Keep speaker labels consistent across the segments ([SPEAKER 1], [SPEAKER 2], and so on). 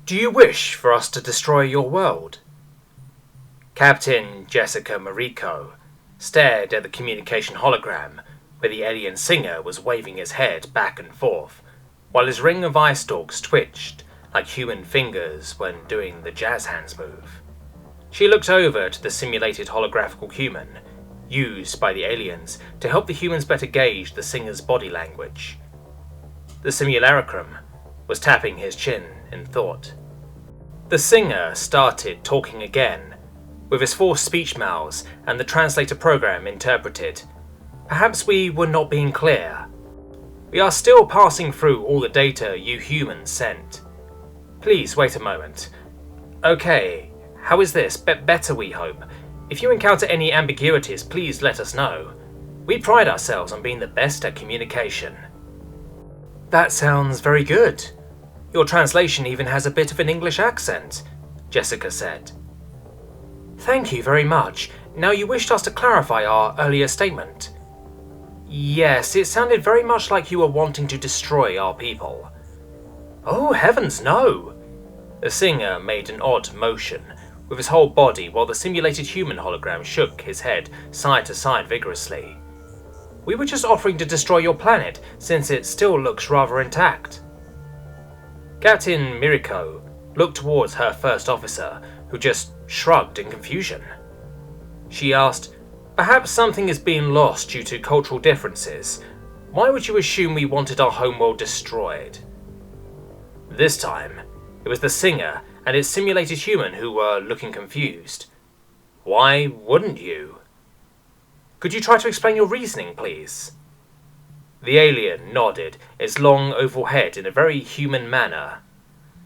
[SPEAKER 1] Do you wish for us to destroy your world? Captain Jessica Mariko stared at the communication hologram where the alien singer was waving his head back and forth, while his ring of eye stalks twitched like human fingers when doing the jazz hands move. She looked over to the simulated holographical human, used by the aliens to help the humans better gauge the singer's body language. The simulacrum was tapping his chin in thought. The singer started talking again, with his forced speech mouths and the translator program interpreted. Perhaps we were not being clear. We are still passing through all the data you humans sent. Please wait a moment. Okay, how is this? Better, we hope. If you encounter any ambiguities, please let us know. We pride ourselves on being the best at communication. That sounds very good. Your translation even has a bit of an English accent, Jessica said. Thank you very much. Now you wished us to clarify our earlier statement. Yes, it sounded very much like you were wanting to destroy our people. Oh, heavens no! The singer made an odd motion with his whole body while the simulated human hologram shook his head side to side vigorously. We were just offering to destroy your planet since it still looks rather intact. Captain Miriko looked towards her first officer, who just shrugged in confusion. She asked, "Perhaps something is being lost due to cultural differences. Why would you assume we wanted our homeworld destroyed?" This time, it was the singer and its simulated human who were looking confused. Why wouldn't you? Could you try to explain your reasoning, please? The alien nodded its long oval head in a very human manner.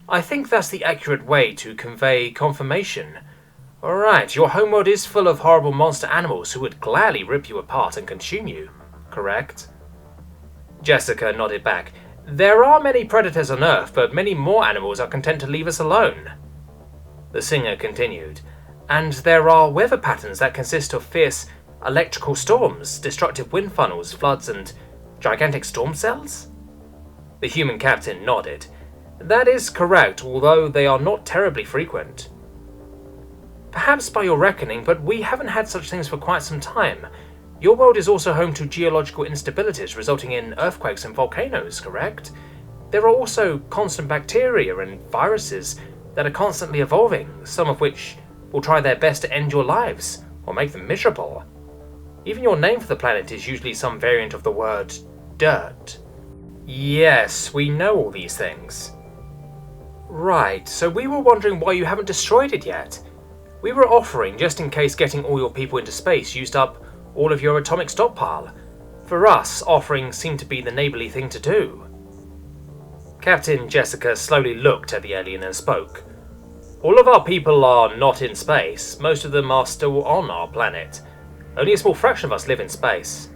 [SPEAKER 1] I think that's the accurate way to convey confirmation. Alright, your homeworld is full of horrible monster animals who would gladly rip you apart and consume you, correct? Jessica nodded back. There are many predators on Earth, but many more animals are content to leave us alone. The singer continued. And there are weather patterns that consist of fierce electrical storms, destructive wind funnels, floods, and gigantic storm cells? The human captain nodded. That is correct, although they are not terribly frequent. Perhaps by your reckoning, but we haven't had such things for quite some time. Your world is also home to geological instabilities resulting in earthquakes and volcanoes, correct? There are also constant bacteria and viruses that are constantly evolving, some of which will try their best to end your lives or make them miserable. Even your name for the planet is usually some variant of the word dirt. Yes, we know all these things. Right, so we were wondering why you haven't destroyed it yet. We were offering just in case getting all your people into space used up all of your atomic stockpile. For us, offering seemed to be the neighborly thing to do. Captain Jessica slowly looked at the alien and spoke. All of our people are not in space. Most of them are still on our planet. Only a small fraction of us live in space.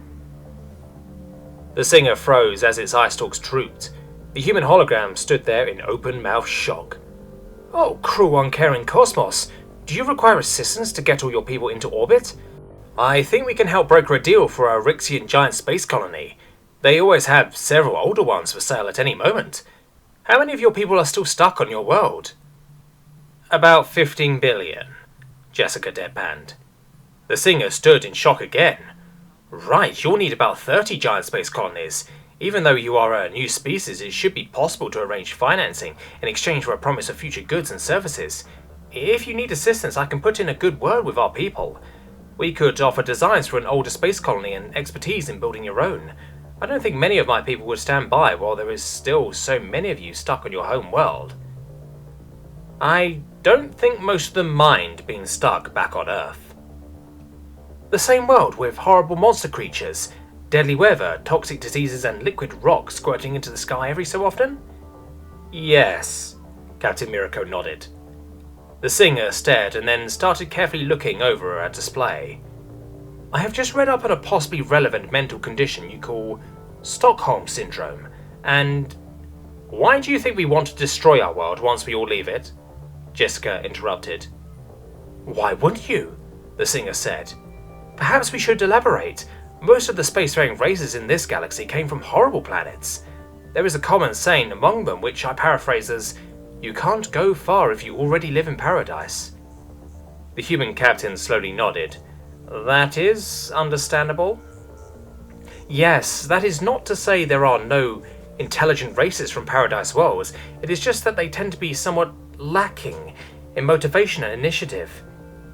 [SPEAKER 1] The singer froze as its eye stalks drooped. The human hologram stood there in open-mouthed shock. Oh, cruel, uncaring cosmos! Do you require assistance to get all your people into orbit? I think we can help broker a deal for our Rixian giant space colony. They always have several older ones for sale at any moment. How many of your people are still stuck on your world? About 15 billion, Jessica deadpanned. The singer stood in shock again. Right, you'll need about 30 giant space colonies. Even though you are a new species, it should be possible to arrange financing in exchange for a promise of future goods and services. If you need assistance, I can put in a good word with our people. We could offer designs for an older space colony and expertise in building your own. I don't think many of my people would stand by while there is still so many of you stuck on your home world. I don't think most of them mind being stuck back on Earth. The same world with horrible monster creatures, deadly weather, toxic diseases, and liquid rock squirting into the sky every so often? Yes, Captain Miriko nodded. The singer stared and then started carefully looking over a display. I have just read up on a possibly relevant mental condition you call Stockholm Syndrome, and... Why do you think we want to destroy our world once we all leave it? Jessica interrupted. Why wouldn't you? The singer said. Perhaps we should elaborate. Most of the spacefaring races in this galaxy came from horrible planets. There is a common saying among them which I paraphrase as, You can't go far if you already live in paradise. The human captain slowly nodded. That is understandable. Yes, that is not to say there are no intelligent races from paradise worlds. It is just that they tend to be somewhat lacking in motivation and initiative.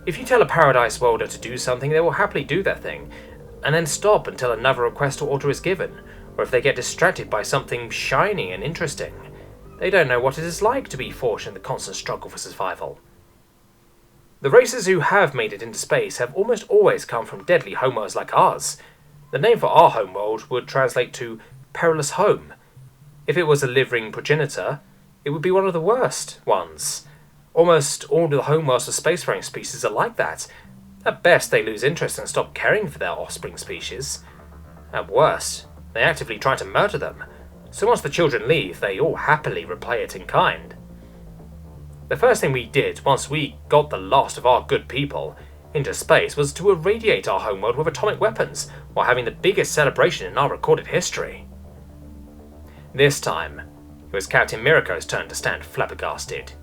[SPEAKER 1] If you tell a paradise worlder to do something, they will happily do that thing, and then stop until another request or order is given, or if they get distracted by something shiny and interesting. They don't know what it is like to be forced in the constant struggle for survival. The races who have made it into space have almost always come from deadly homeworlds like ours. The name for our homeworld would translate to perilous home. If it was a living progenitor, it would be one of the worst ones. Almost all of the homeworlds of spacefaring species are like that. At best, they lose interest and stop caring for their offspring species. At worst, they actively try to murder them. So once the children leave, they all happily repay it in kind. The first thing we did once we got the last of our good people into space was to irradiate our homeworld with atomic weapons while having the biggest celebration in our recorded history. This time, it was Captain Miriko's turn to stand flabbergasted.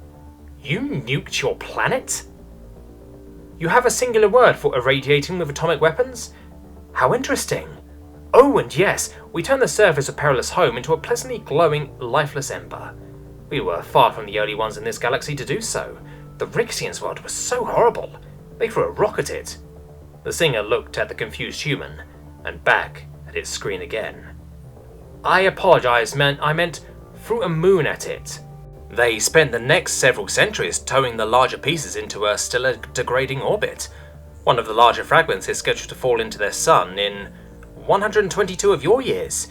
[SPEAKER 1] You nuked your planet? You have a singular word for irradiating with atomic weapons? How interesting. Oh, and yes, we turned the surface of Perilous Home into a pleasantly glowing, lifeless ember. We were far from the only ones in this galaxy to do so. The Rixians' world was so horrible. They threw a rock at it. The singer looked at the confused human, and back at its screen again. I apologize, I meant threw a moon at it. They spent the next several centuries towing the larger pieces into a still degrading orbit. One of the larger fragments is scheduled to fall into their sun in 122 of your years.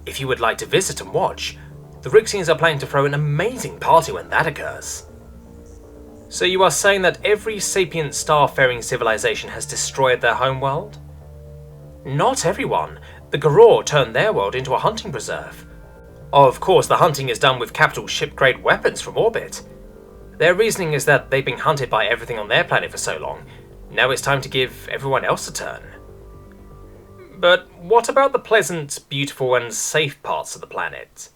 [SPEAKER 1] If you would like to visit and watch, the Rixians are planning to throw an amazing party when that occurs. So you are saying that every sapient starfaring civilization has destroyed their homeworld? Not everyone. The Garor turned their world into a hunting preserve. Of course, the hunting is done with capital ship-grade weapons from orbit. Their reasoning is that they've been hunted by everything on their planet for so long. Now it's time to give everyone else a turn. But what about the pleasant, beautiful and safe parts of the planet?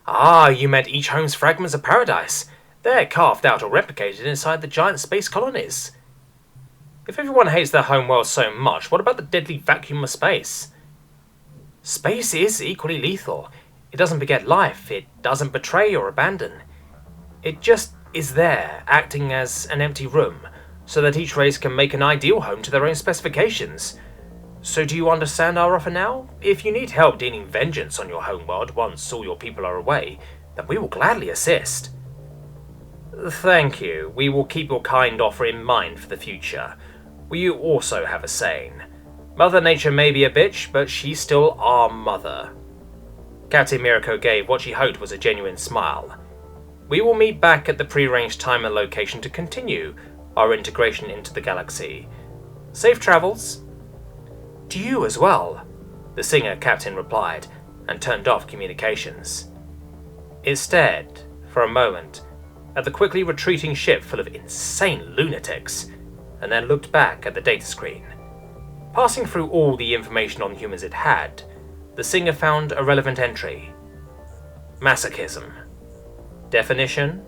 [SPEAKER 1] Ah, you meant each home's fragments of paradise. They're carved out or replicated inside the giant space colonies. If everyone hates their homeworld so much, what about the deadly vacuum of space? Space is equally lethal. It doesn't beget life, it doesn't betray or abandon. It just is there, acting as an empty room, so that each race can make an ideal home to their own specifications. So do you understand our offer now? If you need help dealing vengeance on your homeworld once all your people are away, then we will gladly assist. Thank you. We will keep your kind offer in mind for the future. We also have a saying. Mother Nature may be a bitch, but she's still our mother. Captain Miriko gave what she hoped was a genuine smile. We will meet back at the prearranged time and location to continue our integration into the galaxy. Safe travels. To you as well, the singer captain replied, and turned off communications. It stared, for a moment, at the quickly retreating ship full of insane lunatics, and then looked back at the data screen. Passing through all the information on humans it had, the singer found a relevant entry. Masochism. Definition: